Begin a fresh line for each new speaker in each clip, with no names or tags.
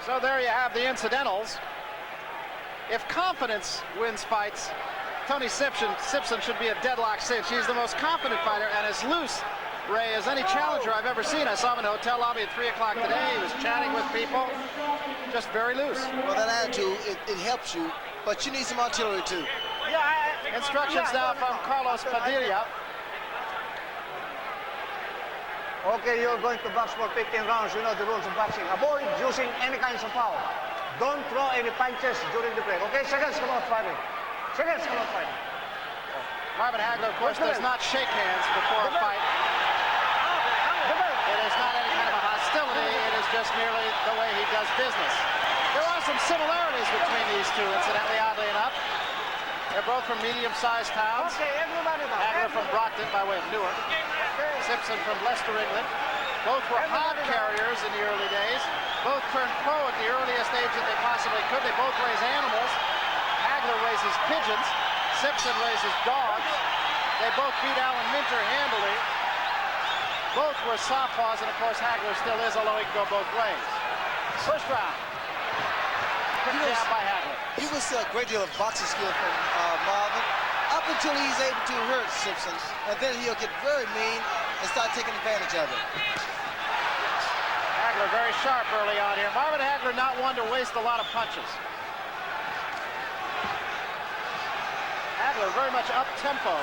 So there you have the incidentals. If confidence wins fights, Tony Sibson should be a deadlock cinch. He's the most confident fighter and as loose, Ray, as any challenger I've ever seen. I saw him in a hotel lobby at 3 o'clock today. He was chatting with people, just very loose.
Well, that attitude, it helps you, but you need some artillery too.
Instructions now from Carlos Padilla.
Okay, you're going to box for 15 rounds. You know the rules of boxing. Avoid using any kinds of foul. Don't throw any punches during the break. Okay, seconds, come on, fighting. Seconds, come on, fighting.
Marvin Hagler, of course, does not shake hands before a fight. It is not any kind of a hostility. It is just merely the way he does business. There are some similarities between these two, incidentally, oddly enough. They're both from medium-sized towns. Hagler from Brockton by way of Newark. Sibson from Leicester, England. Both were hog carriers in the early days. Both turned pro at the earliest age that they possibly could. They both raise animals. Hagler raises pigeons. Sibson raises dogs. They both beat Alan Minter handily. Both were southpaws, and of course Hagler still is, although he can go both ways. First round. Quick jab by Hagler.
You will see a great deal of boxing skill from Marvin, up until he's able to hurt Sibson, and then he'll get very mean and start taking advantage of it.
Hagler very sharp early on here. Marvin Hagler not one to waste a lot of punches. Hagler very much up-tempo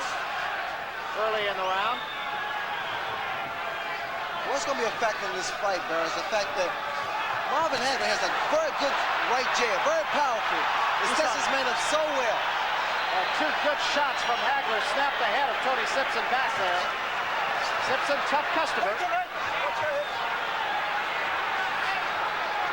early in the round.
What's going to be a factor in this fight, Barry, is the fact that Marvin Hagler has a very good right jab, very powerful. It sets his man up so well.
Two good shots from Hagler snapped the head of Tony Sibson back there. Sibson, tough customer.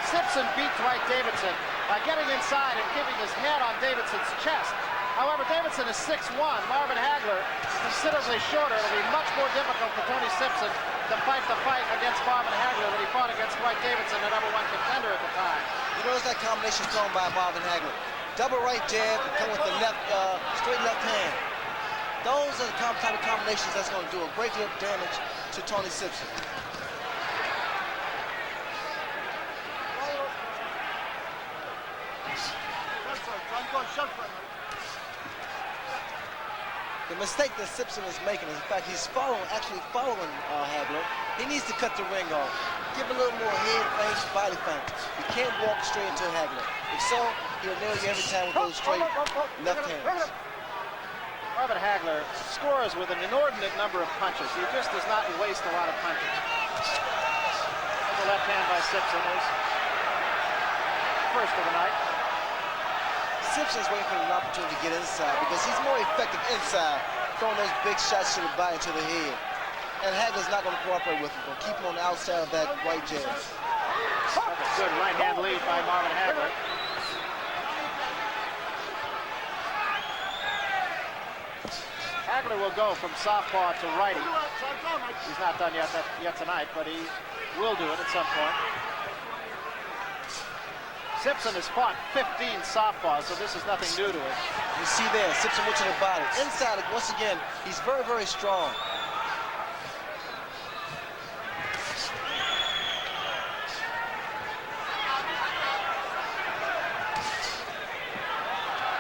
Sibson beat Dwight Davidson by getting inside and keeping his head on Davidson's chest. However, Davidson is 6'1". Marvin Hagler considerably shorter. It'll be much more difficult for Tony Sibson to fight the fight against Marvin Hagler than he fought against Dwight Davidson, the #1 contender at the time.
You notice that combination thrown by Marvin Hagler. Double right jab and come with the left, straight left hand. Those are the type of combinations that's going to do a great deal of damage to Tony Sibson. The mistake that Sibson is making is, in fact, he's actually following Hagler. He needs to cut the ring off. Give a little more head feints, body feints. You can't walk straight into Hagler. If so, he'll nail you every time with those straight left hands.
Marvin Hagler scores with an inordinate number of punches. He just does not waste a lot of punches. The left hand by Sibson is first of the night.
Sibson's waiting for an opportunity to get inside because he's more effective inside, throwing those big shots to the body and to the head. And Hagler's not going to cooperate with him. Going to keep him on the outside of that right jab.
Good right hand lead by Marvin Hagler. Hagler will go from southpaw to righty. He's not done yet tonight, but he will do it at some point. Sibson has fought 15 southpaws, so this is nothing new to him.
You see there, Sibson went to the body. Inside, once again, he's very, very strong.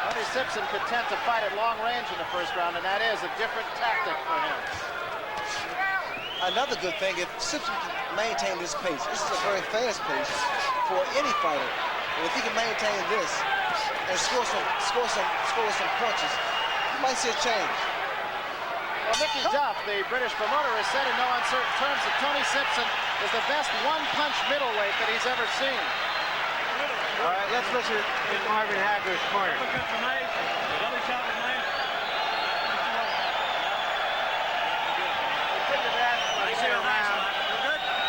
Tony Sibson could tend to fight at long range in the first round, and that is a different tactic for him.
Another good thing, if Sibson can maintain this pace, this is a very fast pace for any fighter. And if he can maintain this and score some punches, you might see a change.
Well, Mickey Duff, the British promoter, has said in no uncertain terms that Tony Sibson is the best one-punch middleweight that he's ever seen.
All right, let's listen to Marvin Hagler's corner.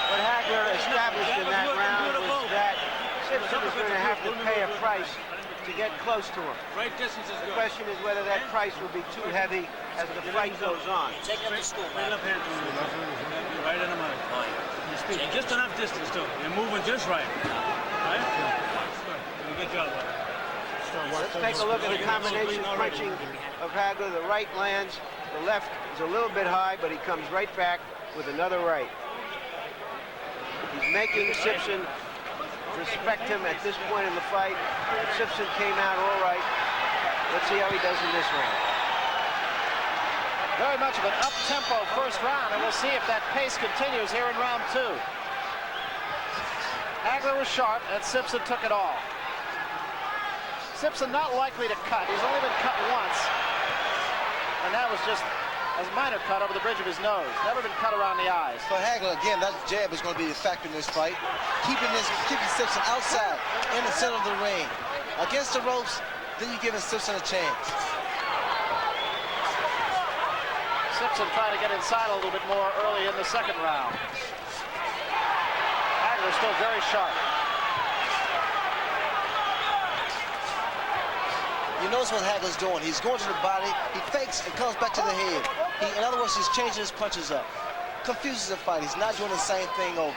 What Hagler established in that round was that Sibson is going to have to pay a price to get close to him.
Right distance is
The
good.
question is whether that price will be too heavy as the fight goes on.
Take him to school, man. Right left hand. Right in the money. You're speaking just enough distance, too. You're moving just right. Right? Good. Good job, buddy.
Let's take a look at the combination punching of Hagler. The right lands, the left is a little bit high, but he comes right back with another right. He's making Sibson
respect him at this point in the fight. Sibson came out all right. Let's see how he does in this round.
Very much of an up-tempo first round, and we'll see if that pace continues here in round 2. Hagler was sharp, and Sibson took it all. Sibson not likely to cut. He's only been cut once, and that was just a minor cut over the bridge of his nose. Never been cut around the eyes.
For Hagler, again, that jab is going to be a factor in this fight. Keeping Sibson outside in the center of the ring. Against the ropes, then you're giving Sibson a chance.
Sibson trying to get inside a little bit more early in the second round. Hagler still very sharp.
You notice what Hagler's doing. He's going to the body, he fakes and comes back to the head. In other words, he's changing his punches up. Confuses the fight. He's not doing the same thing over.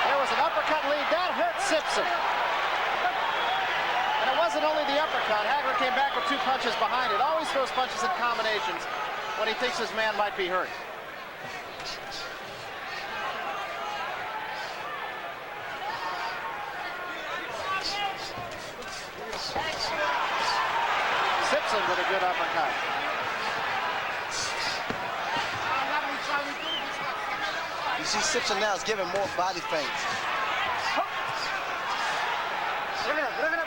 There was an uppercut lead. That hurt Sibson. And it wasn't only the uppercut. Hagler came back with 2 punches behind it. Always throws punches in combinations when he thinks his man might be hurt. Sibson with a good uppercut.
You see Sibson now is giving more body feints.
Look it up, look it up.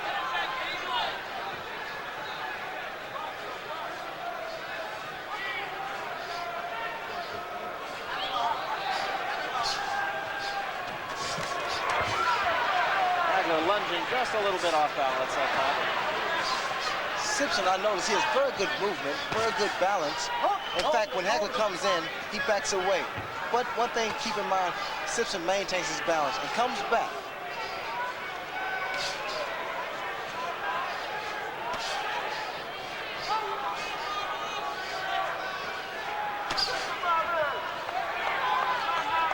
Hagler lunging just a little bit off balance that time.
Sibson, I noticed he has very good movement, very good balance. In fact, when Hagler comes in, he backs away. But one thing to keep in mind, Sibson maintains his balance and comes back.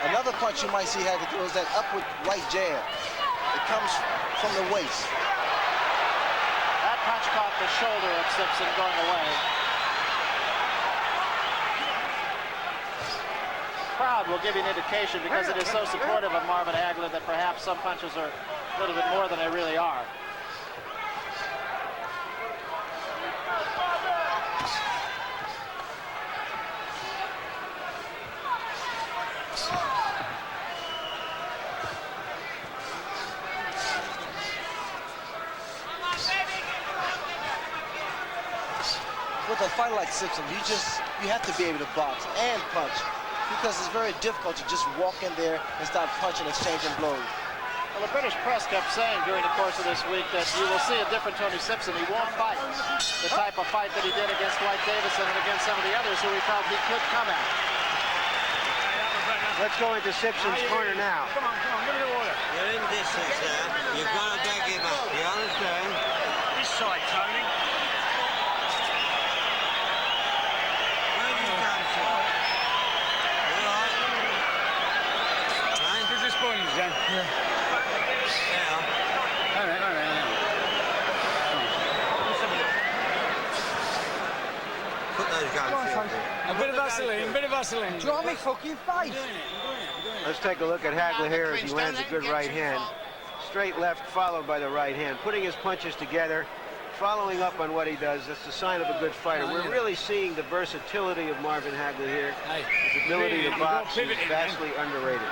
Another punch you might see Hagler throw is that upward right jab. It comes from the waist.
That punch caught the shoulder of Sibson going away. Crowd will give you an indication because it is so supportive of Marvin Hagler that perhaps some punches are a little bit more than they really are.
With a fighter like Sibson, you have to be able to box and punch because it's very difficult to just walk in there and start punching, exchanging blows.
Well, the British press kept saying during the course of this week that you will see a different Tony Sibson. He won't fight the type of fight that he did against Dwight Davison and against some of the others who he felt he could come at.
Let's go into Sibson's corner now.
Come on, give me the water.
You're in distance there. You've got to back him up. You understand?
This side, Tony.
Where do you come from? All right? Right?
Who's this sponge, then?
Yeah.
All right.
Put those guns in.
A bit of Vaseline,
Do you want me fucking fight?
Let's take a look at Hagler here as he lands a good right hand. Straight left followed by the right hand. Putting his punches together, following up on what he does. That's the sign of a good fighter. We're really seeing the versatility of Marvin Hagler here. His ability to box is vastly underrated.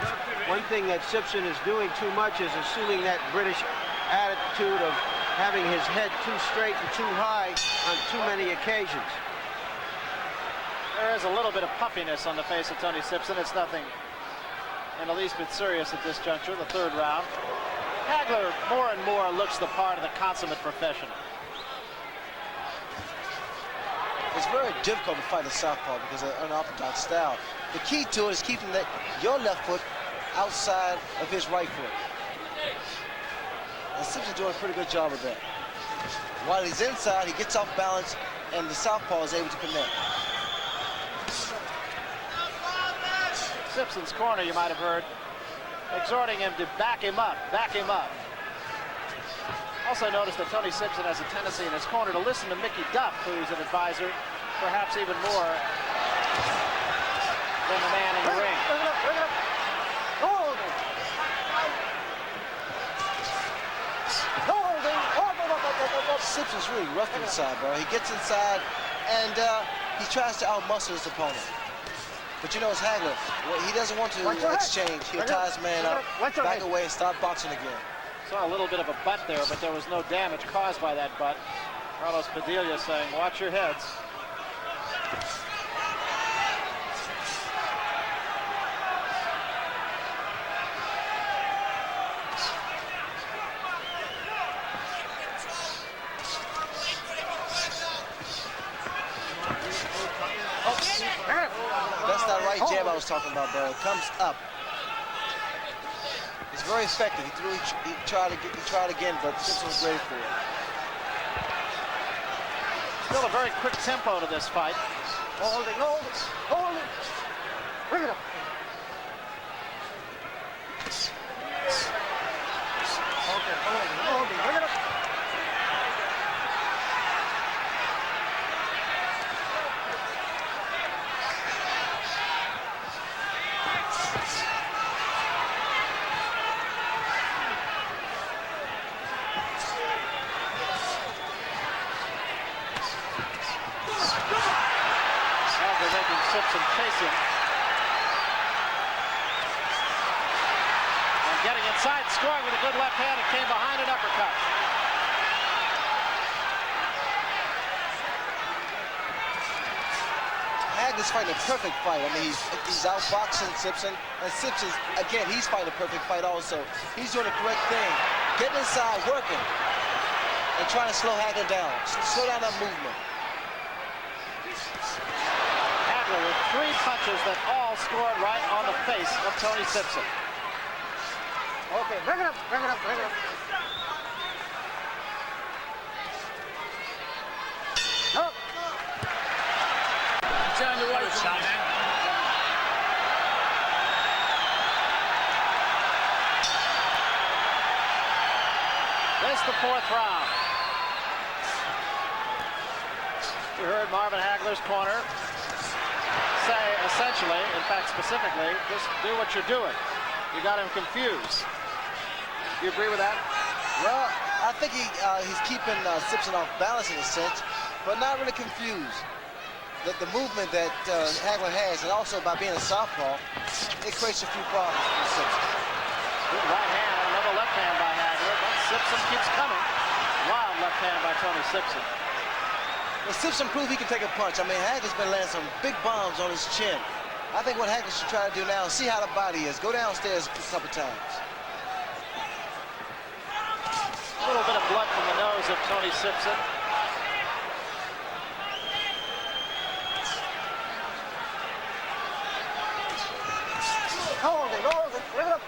One thing that Sibson is doing too much is assuming that British attitude of having his head too straight and too high on too many occasions.
There is a little bit of puffiness on the face of Tony Sibson. It's nothing in the least bit serious at this juncture, the third round. Hagler more and more looks the part of the consummate professional.
It's very difficult to fight a southpaw because of an unorthodox style. The key to it is keeping your left foot outside of his right foot. And Sibson's doing a pretty good job of that. While he's inside, he gets off balance, and the southpaw is able to connect.
Sibson's corner, you might have heard, exhorting him to back him up, back him up. Also notice that Tony Sibson has a tendency in his corner to listen to Mickey Duff, who's an advisor, perhaps even more than the man in the ring.
Simpson's really rough inside, bro. He gets inside and he tries to outmuscle his opponent. But you know, it's Hagler. He doesn't want to exchange. He'll tie his man up, back away, and start boxing again.
Saw a little bit of a butt there, but there was no damage caused by that butt. Carlos Padilla saying, watch your heads.
That's that right jab I was talking about, bro. It comes up. It's very effective. He tried again, but Simpson was ready for it.
Still a very quick tempo to this fight.
Hold it. Bring it up. Okay, hold it. Bring it up.
Simpson chase him. And getting inside, scoring with a good left hand, and came behind an uppercut.
Hagler's fighting a perfect fight. I mean, he's outboxing Simpson, and Simpson, again, he's fighting a perfect fight also. He's doing the correct thing, getting inside, working, and trying to slow Hagler down, slow down that movement.
With 3 punches that all scored right on the face of Tony Simpson.
Okay, bring it up. No.
It's on the right shot, man.
This the 4th round. You heard Marvin Hagler's corner say essentially, in fact specifically, just do what you're doing. You got him confused. Do you agree with that?
Well, I think he's keeping Simpson off balance in a sense, but not really confused. The movement that Hagler has, and also by being a southpaw, it creates a few problems for Simpson.
Good right hand, another left hand by Hagler, but Simpson keeps coming. Wild left hand by Tony Simpson.
Well, Simpson proved he can take a punch. I mean, Hagler's been landing some big bombs on his chin. I think what Hagler should try to do now is see how the body is. Go downstairs a couple times.
A little bit of blood from the nose of Tony Simpson.
Hold it. Bring it up.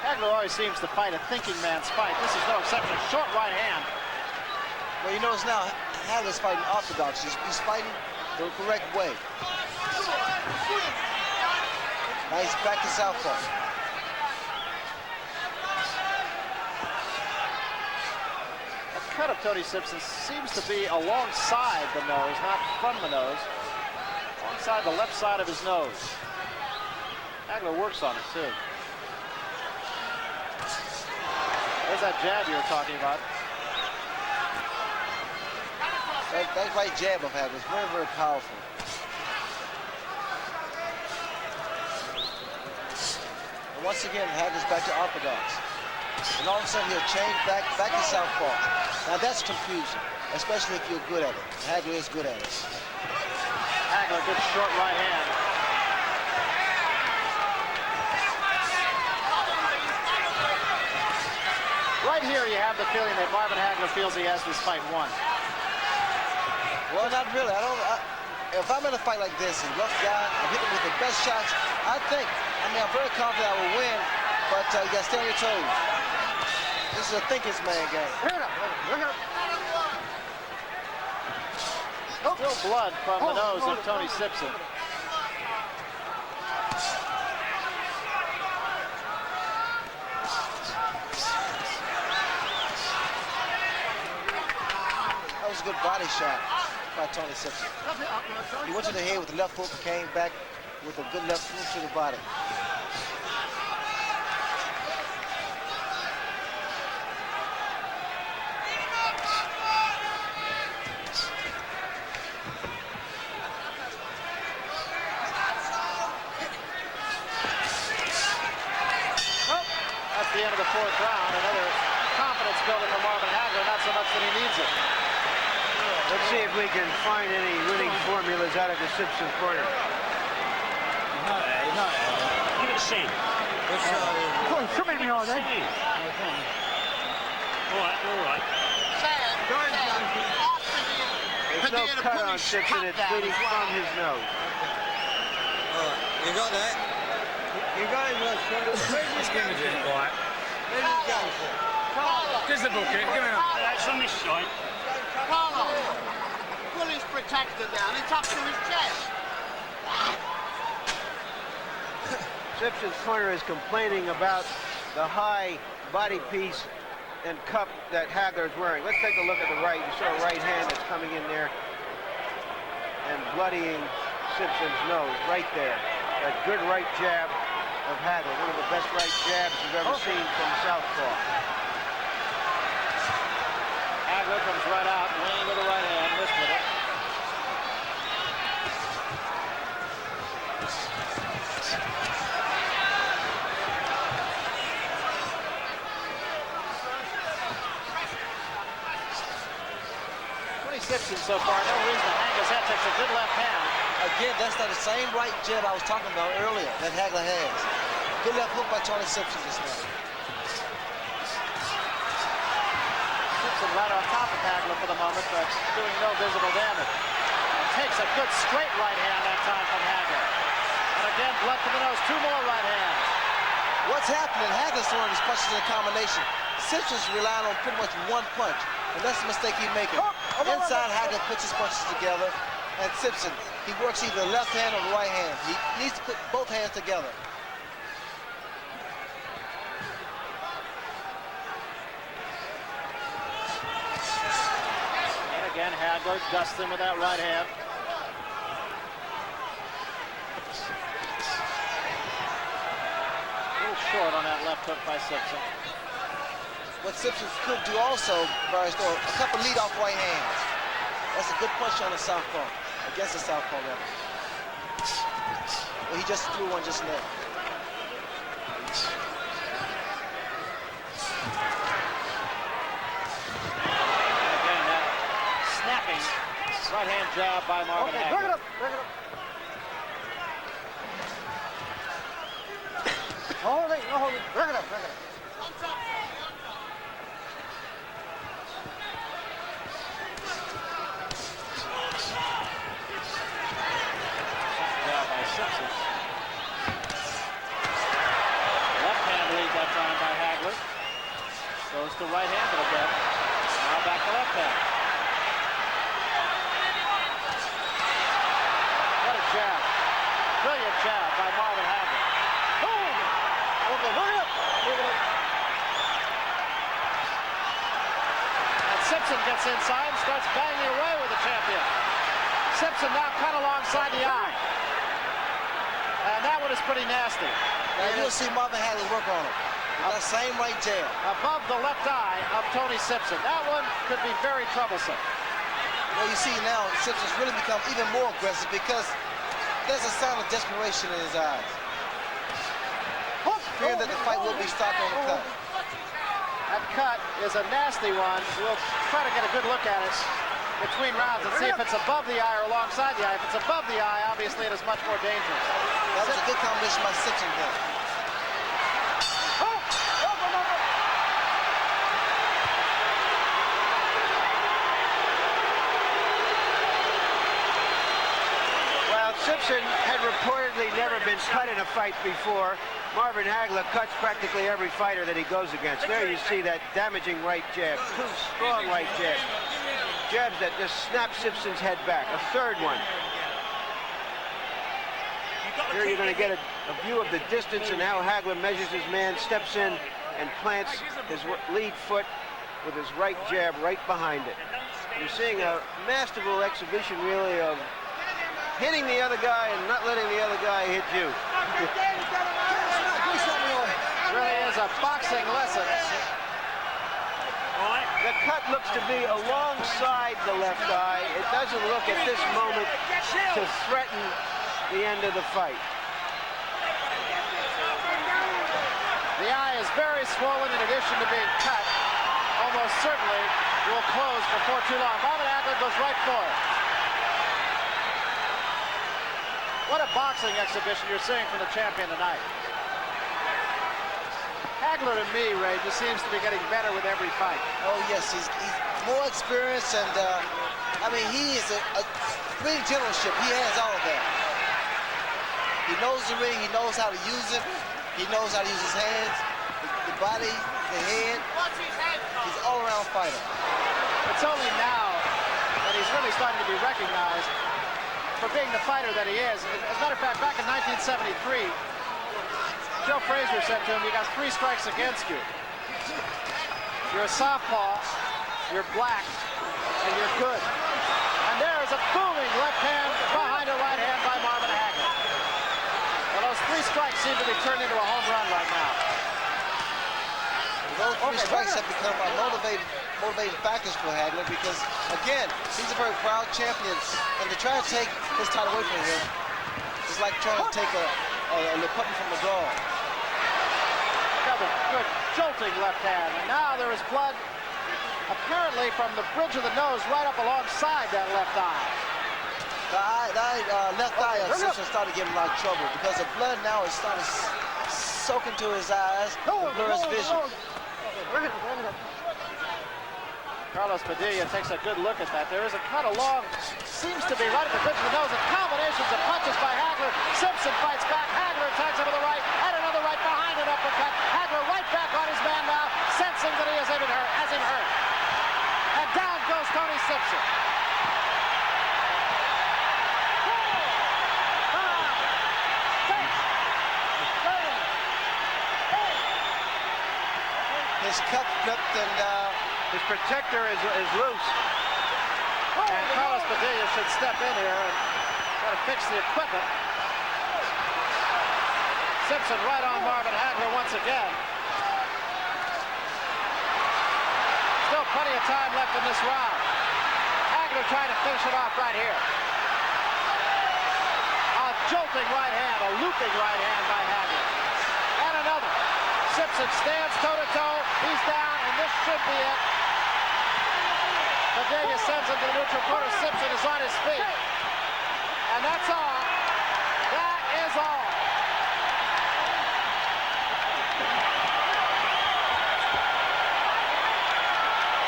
Hagler always seems to fight a thinking man's fight. This is no exception. Short right hand.
Well, you notice now, Hagler's fighting orthodox. He's fighting the correct way. Now he's back to southpaw.
The cut of Tony Simpson seems to be alongside the nose, not from the nose. Alongside the left side of his nose. Hagler works on it, too. There's that jab you were talking about.
That right jab of Hagler is very, very powerful. And once again, Hagler's back to orthodox. And all of a sudden he'll change back to southpaw. Now that's confusing, especially if you're good at it. Hagler is good at it.
Hagler, good short right hand. Right here you have the feeling that Marvin Hagler feels he has this fight won.
Well, not really. If I'm in a fight like this, and rough guy, I'm hitting with the best shots, I'm very confident I will win, but you got to stay on your toes. This is a thinker's man game.
Bring it up.
Still blood from the nose of Tony Simpson.
That was a good body shot by Tony Simpson. He went to the head with the left hook, came back with a good left hook to the body.
the 4th round. Another confidence builder for Marvin Hagler, not so much that he needs it.
Let's see if we can find any winning formulas out of the Simpson corner.
Give it a C. All right.
There's no cut on Simpson. It's bleeding from his nose.
You got that? You got it, Let's give it a quiet. Just the book, give it up.
That's on this side.
Carlos, pull his protector down. It's up to his chest.
Simpson's corner is complaining about the high body piece and cup that Hagler is wearing. Let's take a look at the right. You saw a right hand that's coming in there and bloodying Simpson's nose right there. That good right jab of Hagler, one of the best right jabs you've ever seen from southpaw.
Hagler comes right out, leaning with the right hand, missed with it. Simpson so far, no reason to hang his head, takes a good left hand.
Again, that's not the same right jab I was talking about earlier that Hagler has. Good left hook by Tony Simpson just now.
Simpson right on top of Hagler for the moment, but doing no visible damage. And takes a good straight right hand that time from Hagler. And again, blood to the nose, 2 more right hands.
What's happening? Hagler's throwing his punches in combination. Simpson's relying on pretty much one punch, and that's the mistake he's making. Inside, Hagler puts his punches together, and Simpson, he works either the left hand or the right hand. He needs to put both hands together.
And again, Hagler dusts him with that right hand. A little short on that left hook by Simpson.
What Simpson could do also, Bryce, though, a couple lead-off right hands. That's a good punch on the southpaw, against the southpaw level. Well, he just threw one just now.
And again, that snapping right-hand jab by Marvin Hagler.
Bring it up. Hold it, no hold it. Bring it up.
Jab by Simpson. Left hand lead that time by Hagler. Goes to right handed again. Now back to left hand. What a jab. Brilliant jab by Marvin Hagler. Boom! Okay, look it up. And Simpson gets inside and starts banging away with the champion. Simpson now cut alongside the eye. And that one is pretty nasty.
Now you'll see Marvin Hagler work on him. With that same right jab.
Above the left eye of Tony Simpson. That one could be very troublesome.
Well, you see now, Simpson's really become even more aggressive because there's a sign of desperation in his eyes. Fearing that the fight will be stopped on the cut.
That cut is a nasty one. We'll try to get a good look at it between rounds and see if it's above the eye or alongside the eye. If it's above the eye, obviously it is much more dangerous.
That was a good combination by Simpson there.
Simpson had reportedly never been cut in a fight before. Marvin Hagler cuts practically every fighter that he goes against. There you see that damaging right jab. 2 strong right jabs. Jabs that just snap Simpson's head back. A third one. Here you're going to get a view of the distance and how Hagler measures his man, steps in and plants his lead foot with his right jab right behind it. You're seeing a masterful exhibition really of hitting the other guy and not letting the other guy hit you.
Really is a boxing lesson.
The cut looks to be alongside the left eye. It doesn't look at this moment to threaten the end of the fight.
The The eye is very swollen in addition to being cut. Almost certainly will close before too long. Marvin Hagler goes right for it. What a boxing exhibition you're seeing from the champion tonight. Hagler to me, Ray, just seems to be getting better with every fight.
Oh, yes, he's more experienced, and I mean, he is a ring generalship. He has all of that. He knows the ring. He knows how to use it. He knows how to use his hands, the body, the head. He's an all-around fighter.
It's only now that he's really starting to be recognized for being the fighter that he is. As a matter of fact, back in 1973, Joe Frazier said to him, "You got 3 strikes against you. You're a southpaw, you're black, and you're good." And there is a booming left hand behind a right hand by Marvin Hagler. Well, those 3 strikes seem to be turned into a home run right now.
Those 3 strikes have become motivating factors for Hagler because, again, he's a very proud champion, and to try to take his title away from him is like trying to take a little puppy from a dog.
Another good jolting left hand, and now there is blood apparently from the bridge of the nose right up alongside that left eye.
The left eye of Simpson started to give him a lot of trouble because the blood now is starting to soak into his eyes and blur his vision.
Carlos Padilla takes a good look at that. There is a cut along, seems to be right at the bridge of the nose, and combinations of punches by Hagler. Simpson fights back. Hagler attacks him with a right, and another right behind an uppercut. Hagler right back on his man now, sensing that he has him hurt. And down goes Tony Simpson.
His cup gripped, and
his protector is loose.
And Carlos Padilla should step in here and try to fix the equipment. Simpson right on Marvin Hagler once again. Still plenty of time left in this round. Hagler trying to finish it off right here. A jolting right hand, a looping right hand by Hagler. And another. Simpson stands toe-to-toe. He's down, and this should be it. Padilla sends him to the neutral corner. Simpson is on his feet. And that's all. That is all.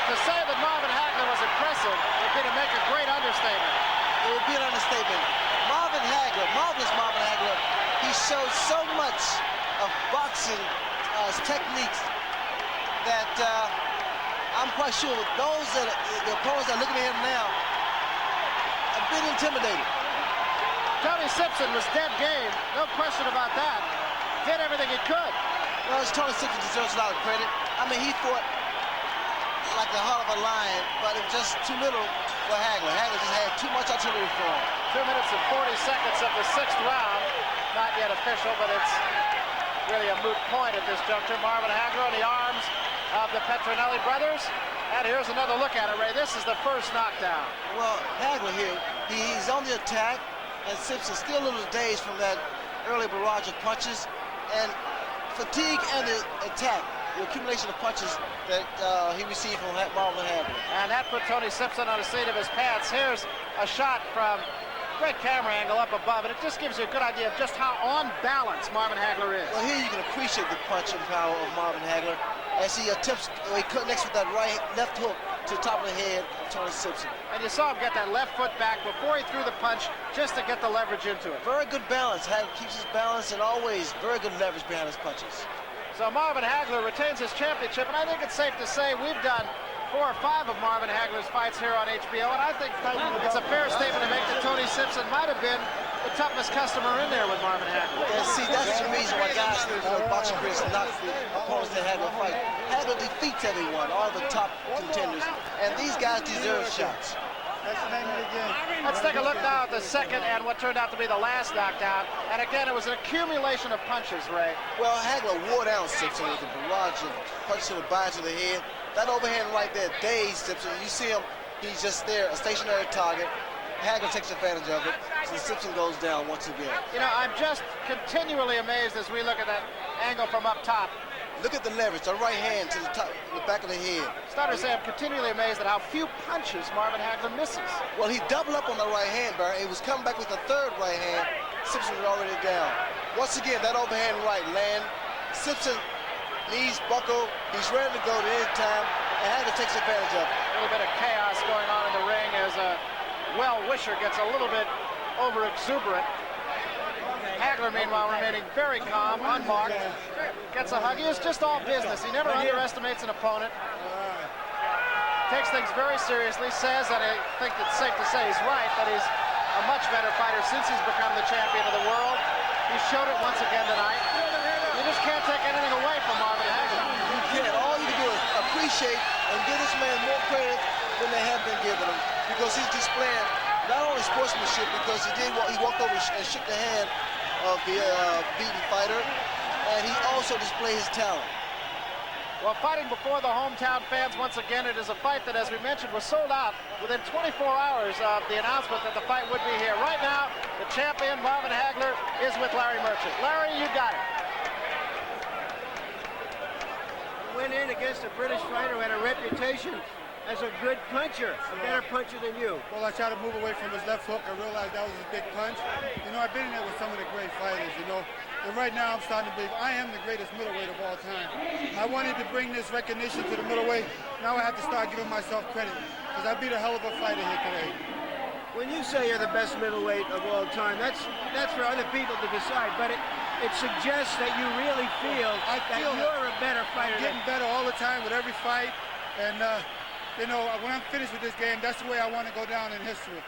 To say that Marvin Hagler was impressive would be to make a great understatement.
It would be an understatement. Marvin Hagler, he showed so much of boxing techniques that I'm quite sure those that the opponents that are looking at him now have been intimidated.
Tony Simpson was dead game, no question about that. Did everything he could.
Well, Tony Simpson deserves a lot of credit. I mean, he fought like the heart of a lion, but it was just too little for Hagler. Hagler just had too much artillery for him.
2 minutes and 40 seconds of the 6th round. Not yet official, but it's really a moot point at this juncture. Marvin Hagler on the arms of the Petronelli brothers. And here's another look at it, Ray. This is the first knockdown.
Well, Hagler here, he's on the attack, and Simpson's still a little dazed from that early barrage of punches. And fatigue and the attack, the accumulation of punches that he received from Marvin Hagler.
And that put Tony Simpson on the seat of his pants. Here's a shot from great camera angle up above, and it just gives you a good idea of just how on balance Marvin Hagler is.
Well, here you can appreciate the punching power of Marvin Hagler as he attempts, he connects with that left hook to the top of the head of Tony Simpson.
And you saw him get that left foot back before he threw the punch just to get the leverage into it.
Very good balance. Hagler keeps his balance and always very good leverage behind his punches.
So Marvin Hagler retains his championship, and I think it's safe to say we've done 4 or 5 of Marvin Hagler's fights here on HBO, and I think it's a fair statement to make that Tony Simpson might have been the toughest customer in there with Marvin Hagler.
And see, that's the reason why guys in boxing careers are not the opponents that Hagler fight. Hagler defeats everyone, all the top contenders, and these guys deserve shots.
That's the name of the game.
Let's take a look now at the second and what turned out to be the last knockdown. And again, it was an accumulation of punches, Ray.
Well, Hagler wore down Simpson with the barrage of punches to the body to the head. That overhand right there dazed Simpson. You see him, he's just there, a stationary target. Hagler takes advantage of it, so Simpson goes down once again.
You know, I'm just continually amazed as we look at that angle from up top
Look at the leverage, the right hand to the top, the back of the head.
Starter say I'm continually amazed at how few punches Marvin Hagler misses.
Well, he doubled up on the right hand, Barry. He was coming back with a third right hand. Simpson was already down. Once again, that overhand right land. Simpson knees buckle. He's ready to go at any time, and Hagler takes advantage of it.
A little bit of chaos going on in the ring as a well-wisher gets a little bit over-exuberant. Hagler, meanwhile, remaining very calm, unmarked. Gets a hug. He is just all business. He never underestimates an opponent. Takes things very seriously. Says, and I think it's safe to say he's right, that he's a much better fighter since he's become the champion of the world. He showed it once again tonight. You just can't take anything away from Marvin Hagler.
You can't. All you can do is appreciate and give this man more credit than they have been giving him, because he's displaying not only sportsmanship, because he walked over and shook the hand of the beaten fighter, and he also displayed his talent.
Well, fighting before the hometown fans once again. It is a fight that, as we mentioned, was sold out within 24 hours of the announcement that the fight would be here. Right now, the champion, Marvin Hagler, is with Larry Merchant. Larry, you got it.
Went in against a British fighter who had a reputation as a good puncher, a better puncher than you.
Well, I tried to move away from his left hook. I realized that was his big punch. You know, I've been in there with some of the great fighters, you know. And right now, I'm starting to believe I am the greatest middleweight of all time. I wanted to bring this recognition to the middleweight. Now I have to start giving myself credit, because I beat a hell of a fighter here today.
When you say you're the best middleweight of all time, that's for other people to decide, but it suggests that you really feel that you're a better fighter.
I'm getting better all the time with every fight, and you know, when I'm finished with this game, that's the way I want to go down in history.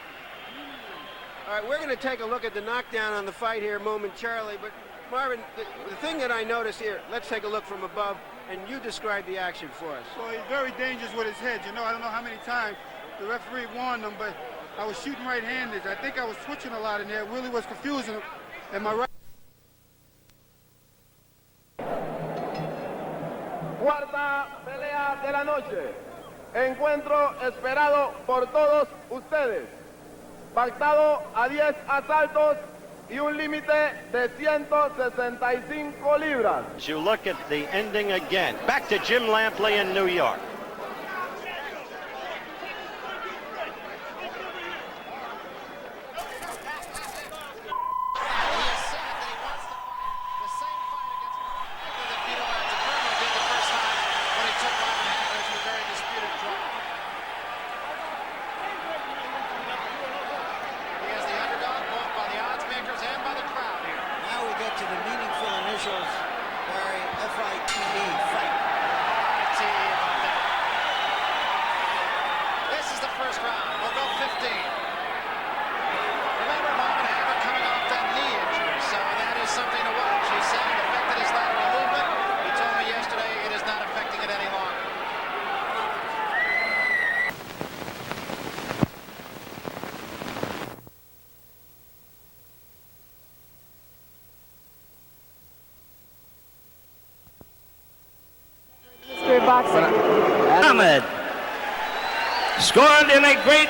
All right, we're going to take a look at the knockdown on the fight here momentarily, but Marvin, the thing that I noticed here, let's take a look from above, and you describe the action for us.
Well, he's very dangerous with his head. You know, I don't know how many times the referee warned him, but I was shooting right-handed. I think I was switching a lot in there. It really was confusing him, and my right...
Cuarta pelea de la noche. Encuentro esperado por todos ustedes. Pactado a 10 asaltos y un límite de 165 libras.
As you look at the ending again, back to Jim Lampley in New York.
Ahmed scored in a great